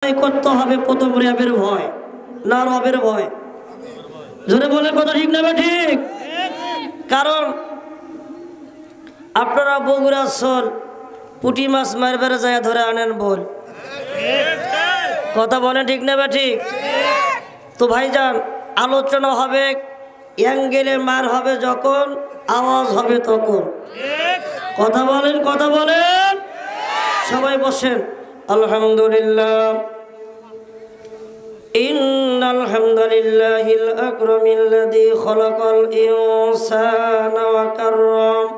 করতে হবে প্রথম র্যাবের ভয় না রবের ভয়? জোরে বলেন কথা ঠিক না ঠিক? কারণ আপনারা বগুড়া চল পুঁটি মাছ মারবার যায় ধরে আনেন বল, কথা বলেন ঠিক না ঠিক? তো ভাইজান আলোচনা হবে, অ্যাঙ্গেলে মার হবে যখন, আওয়াজ হবে তখন। কথা বলেন কথা বলেন। সবাই বসেন। আলহামদুলিল্লাহ ইন্নাল হামদুলিল্লাহিল আকরামিল্লাযী খালাকাল ইনসানা ওয়া কাররাম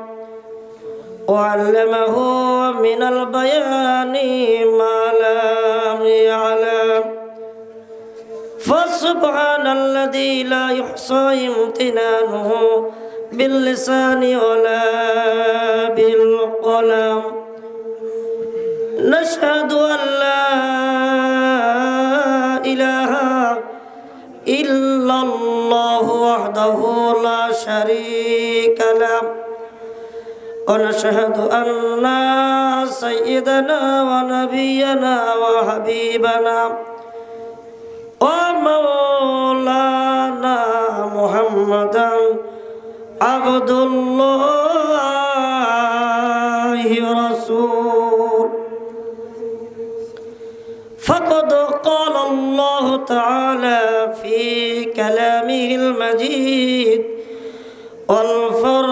ওয়া আল্লামাহু মিনাল বায়ানি মা লাম ইয়ালাম ফাসুবহানাল্লাযী লা ইহসা ইমতিনানুহু বিল লিসানি ওয়ালা বিল কলাম নাশহাদু আল্লা ইলাহা ইল্লাল্লাহু ওয়াহদাহু লা শারীকা লাহু ওয়া নাশহাদু আন্না সাইয়্যিদানা ওয়া নাবিয়্যানা ওয়া হাবিবানা ওয়া মাওলানা মুহাম্মাদান আবদুল্লাহি ওয়া রাসূলুহু فقد قال الله تعالى في كلامه المجيد والفرقانه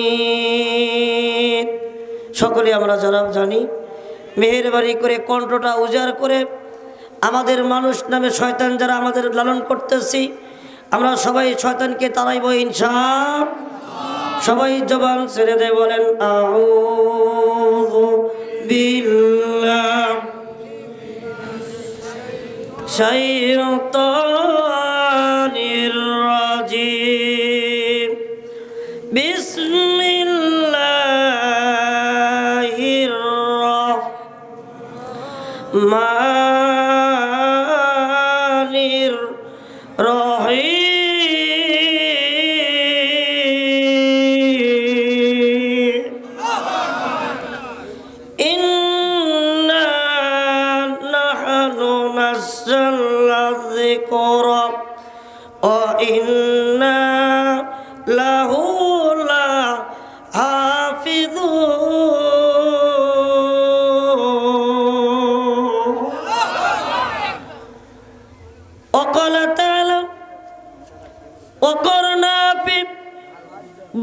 الحميد। সকলে আমরা যারা জানি মেহেরবানি করে কণ্ঠটা উজাড় করে আমাদের মানুষ নামে শয়তান যারা আমাদের লালন করতেছি, আমরা সবাই শয়তানকে তাড়াইব ইনশাআল্লাহ। সবাই জবান ছেড়ে দেয় বলেন আউযু বিল্লাহি শাইতানির রাজিম বিসমিল্লাহির রাহমানির রাহিম وإنا له لحافظون وقال تعالى وقرنا في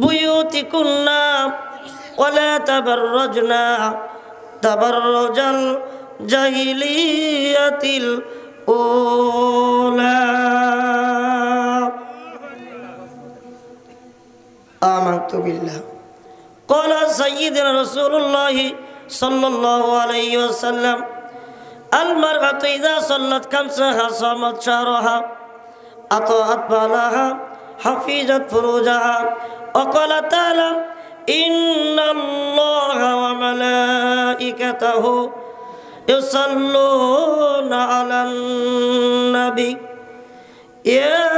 بيوتكن ولا تبرجنا تبرج الجاهلية الأولى آمنت بالله قال سيدنا رسول الله صلى الله عليه وسلم المرأة إذا صلت خمسها صامت شهرها أطاعت بالها حفظت فروجها وقال تعالى إن الله وملائكته يصلون على النبي يا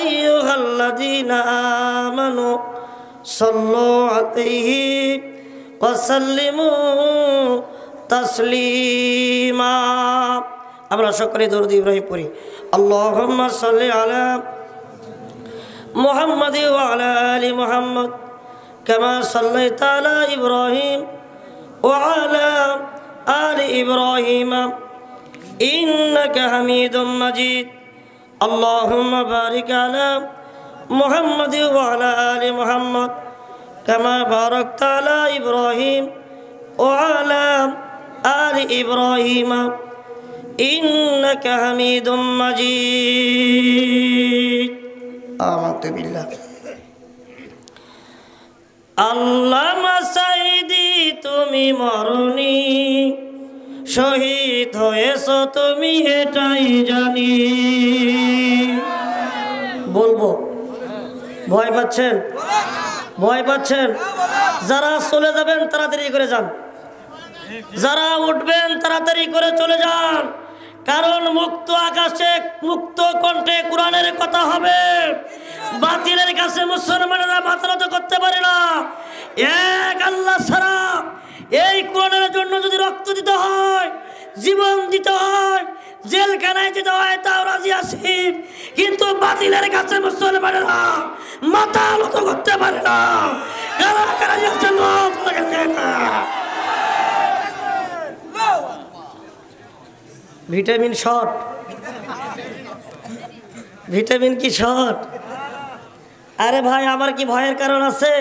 أيها الذين آمنوا صلوا عليه وسلموا تسليما। আমরা সকলে দরুদ ইব্রাহিম পড়ি। আল্লাহুম্মা সাল্লি আলা মুহাম্মাদ ওয়া আলা আলি মুহাম্মাদ কামা সাল্লাইতা আলা ইব্রাহিম ওয়া আলা আলি ইব্রাহিম ইন্নাকা হামিদুম মাজিদ। اللهم بارك على محمد وعلى آل محمد كما باركت على إبراهيم وعلى آل إبراهيم إنك حميد مجيد آمنت بالله আল্লামা সাইদি তুমি মরনি শহীদ হয়েছ তুমি এটাই জানি। বলবো ভয় পাচ্ছেন? ভয় পাচ্ছেন? যারা চলে যাবেন তাড়াতাড়ি করে যান, যারা উঠবেন তাড়াতাড়ি করে চলে যান, কারণ মুক্ত আকাশে মুক্ত কণ্ঠে কোরআনের কথা হবে। বাতিলের কাছে মুসলমানেরা মাথা নত করতে পারে না। এক আল্লাহ ছাড়া এই কোরআনের জন্য যদি রক্ত দিতে হয়, জীবন দিতে হয়, জেলখানায় যেতে হয়, তাও রাজি আছি। কিন্তু বাতিলের কাছে মুসলমানেরা মাথা নত করতে পারে না। ভিটামিন শর্ট, ভিটামিন কি শর্ট? আরে ভাই, আমার কি ভয়ের কারণ আছে?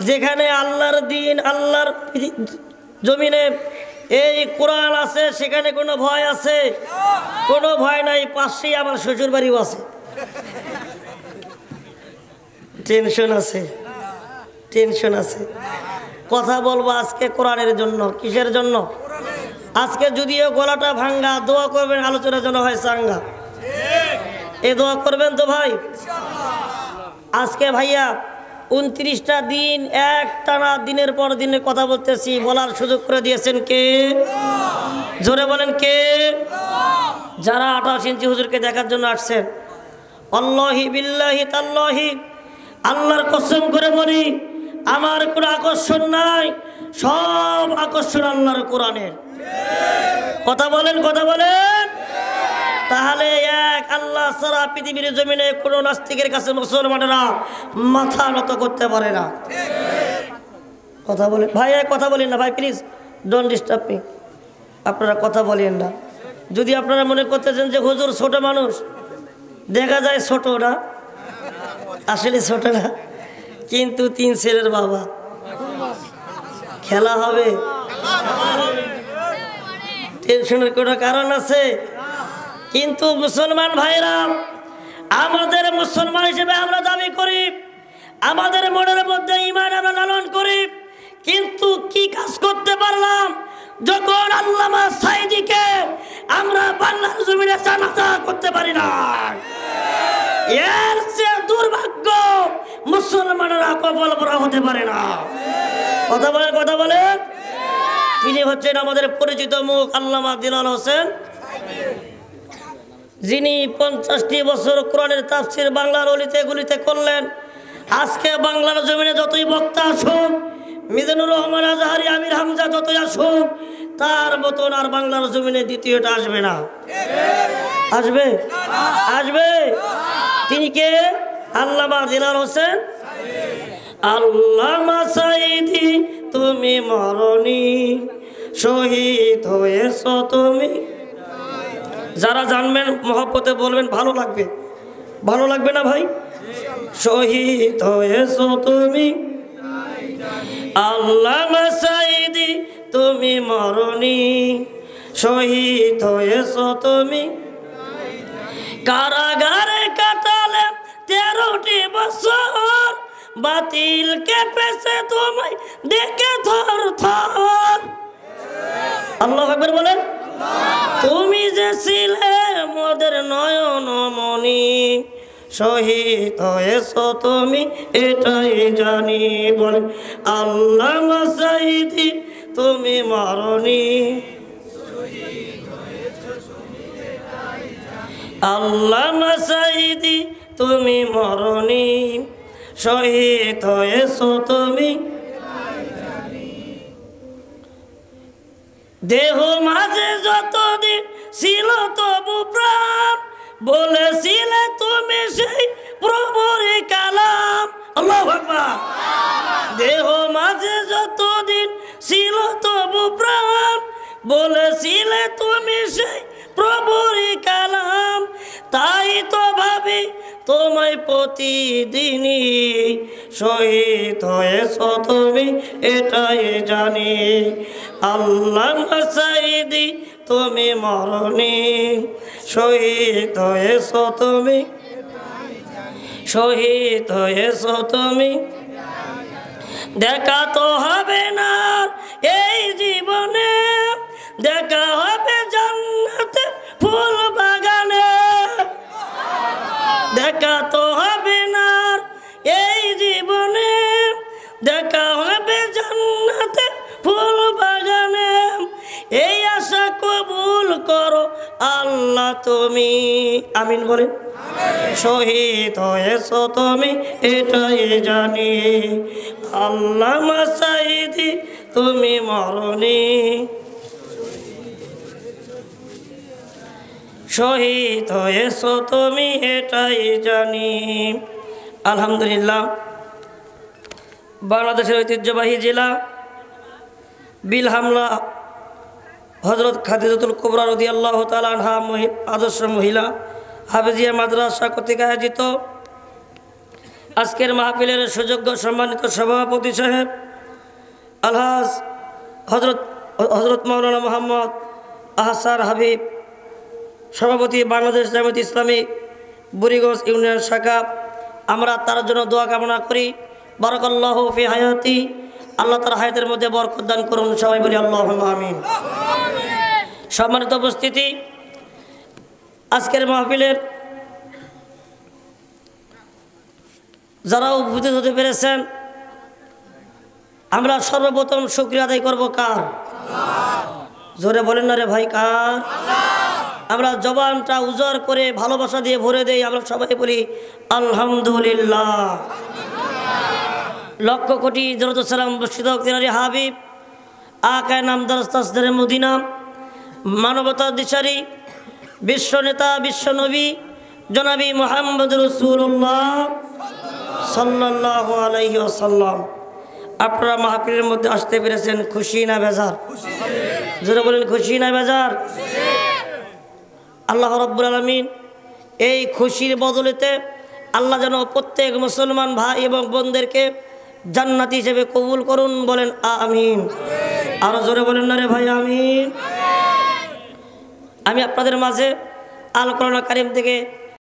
যেখানে আল্লাহর দিন, আল্লাহর জমিনে এই কোরআন আছে, সেখানে কোনো ভয় আছে? কোনো ভয় নাই। পাশেই আমার শ্বশুর বাড়িও আছে। টেনশন আছে, টেনশন আছে। কথা বলবো আজকে কোরআনের জন্য। কিসের জন্য? আজকে যদিও গলাটা ভাঙ্গা, দোয়া করবেন আলোচনার জন্য হয় চাঙ্গা। এ দোয়া করবেন তো ভাই? আজকে ভাইয়া 29টা দিন এক টানা দিনের পর দিনের কথা বলতেছি, বলার সুযোগ করে দিয়েছেন কে? জোরে বলেন কে? যারা 28 ইঞ্চি হুজুরকে দেখার জন্য আসছেন, আল্লাহি বিল্লাহি তাল্লাহি, আল্লাহর কসম করে বলি, আমার কোনো আকর্ষণ নাই, সব আকর্ষণ আল্লাহর কোরআনের। কথা বলেন, কথা বলেন। তাহলে এক আল্লাহ ছাড়া পৃথিবীর জমিনে কোনো নাস্তিকের কাছে মুসলমানেরা মাথা নত করতে পারে না। কথা বলেন ভাই, কথা বলেন না ভাই, প্লিজ ডোন্ট ডিস্টার্ব মি। আপনারা কথা বলেন না। যদি আপনারা মনে করতেছেন যে হুজুর ছোট মানুষ, দেখা যায় ছোট না, আসলে ছোট না, কিন্তু 3 ছেলের বাবা। খেলা হবে, টেনশনের কোনো কারণ আছে? কিন্তু মুসলমান ভাইরা, আমাদের মুসলমান হিসেবে আমরা দাবি করি, আমাদের মনের মধ্যে ঈমান আমরা লালন করি, কিন্তু কি কাজ করতে পারলাম যখন আল্লামা সাঈদীকে আমরা বাংলার জমিনে জানাজা করতে পারি না? এর চেয়ে দুর্ভাগ্য মুসলমানেরা কপাল পরা হতে পারে না। কথা বলেন, কথা বলেন। তিনি হচ্ছেন আমাদের পরিচিত মুখ আল্লামা দিলাল হোসেন, যিনি 50টি বছর কোরআনের তাফসীর বাংলার অলিতে গলিতে করলেন। আজকে বাংলার জমিনে যতই বক্তা আসুক, মিজানুর রহমান আজহারি, আমির হামজা যতই আসুক, তার মতন আর বাংলার জমিনে দ্বিতীয়টা আসবে না। আসবে? আসবে। তিনি কে? আল্লামা দিলাল হোসেন। আল্লামা সাঈদী তুমি মরণী, শহীদ হয়েছ তুমি। যারা জানবেন মহব্বতে বলবেন, ভালো লাগবে। ভালো লাগবে না ভাই? শহীদ হয়েছ তুমি আল্লামা সাঈদী তুমি মরণী, শহীদ হয়েছ তুমি। কারাগারে কাটালে 13টি বছর, বাতিল কেঁপেছে তোমায় দেখে থর থর। আল্লাহু আকবার বলেন। তুমি যে ছিলে মোদের নয়ন মনি, শহীদ হয়েছ তুমি এটাই জানি। বলেন আল্লামা সাঈদী তুমি মরণী, আল্লামা সাঈদী তুমি মরণী, শহীদ হয়েছ তুমি। দেহ মাঝে যতদিন ছিল তবু প্রাণ, বলেছিলে তুমি সেই প্রভুর কালাম। আল্লাহু আকবার। দেহ মাঝে যতদিন ছিল তবু প্রাণ, বলেছিলে তুমি সেই প্রভুর কালাম। তাই তো ভাবি তোমায় প্রতিদিনই, শহীদ হয়েছ তুমি এটাই জানি। আল্লামা সাঈদী তুমি মরণী, শহীদ হয়েছ তুমি, শহীদ হয়েছ তুমি। দেখা তো হবে না এই জীবনে, দেখা হবে জান্নাতে ফুল বাগানে। দেখা তো হবে না এই জীবনে, দেখা হবে জান্নাতে ফুল বাগানে। এই আশা কবুল করো আল্লাহ তুমি। আমিন বলেন। শহীদ হয়েছ তুমি এটাই জানি। আল্লামা সাঈদী তুমি মরণি, শহীদ হয়েছো তুমি এটাই জানি। আলহামদুলিল্লাহ, বাংলাদেশের ঐতিহ্যবাহী জেলা বিলহামলা হযরত খাদিজাতুল কুবরা রাদিয়াল্লাহু তাআলা আনহা আদর্শ মহিলা হাফেজিয়া মাদ্রাসা কর্তৃক আয়োজিত আজকের মাহফিলের সুযোগ্য সম্মানিত সভাপতি সাহেব আলহাজ হজরত মাওলানা মোহাম্মদ আহসান হাবিব, সভাপতি বাংলাদেশ জামায়াত ইসলামী বুড়িগঞ্জ ইউনিয়ন শাখা, আমরা তার জন্য দোয়া কামনা করি। বারাকাল্লাহু ফি হায়াতি, আল্লাহ তার হায়াতের মধ্যে বরকত দান করুন, সবাই বলি আল্লাহুম্মা আমিন। সম্মানিত উপস্থিতি, আজকের মাহফিলের যারা উপস্থিত হতে পেরেছেন, আমরা সর্বপ্রথম শুকরিয়া আদায় করব কার? জোরে বলেন না রে ভাই, কার? আমরা জবানটা উজাড় করে ভালোবাসা দিয়ে ভরে দেই, আমরা সবাই বলি আলহামদুলিল্লাহ। লক্ষ কোটি দরুদ সালাম বর্ষিত তিনারি হাবিব আকা নামদার তাসদারে মদিনা, মানবতার দিশারি, বিশ্ব নেতা, বিশ্ব নবী জনাবি মুহাম্মদ রাসূলুল্লাহ সাল্লাল্লাহু আলাইহি ওয়াসাল্লাম। আপনারা মাহফিলের মধ্যে আসতে পেরেছেন, খুশি না বেজার? যারা বলেন খুশি না বেজার? আল্লাহ রাব্বুল আলামিন এই খুশির বদলেতে আল্লাহ যেন প্রত্যেক মুসলমান ভাই এবং বোনদেরকে জান্নাতি হিসেবে কবুল করুন, বলেন আমিন। আরো জোরে বলেন না রে ভাই, আমিন। আমি আপনাদের মাঝে আল কোরআন কারীম থেকে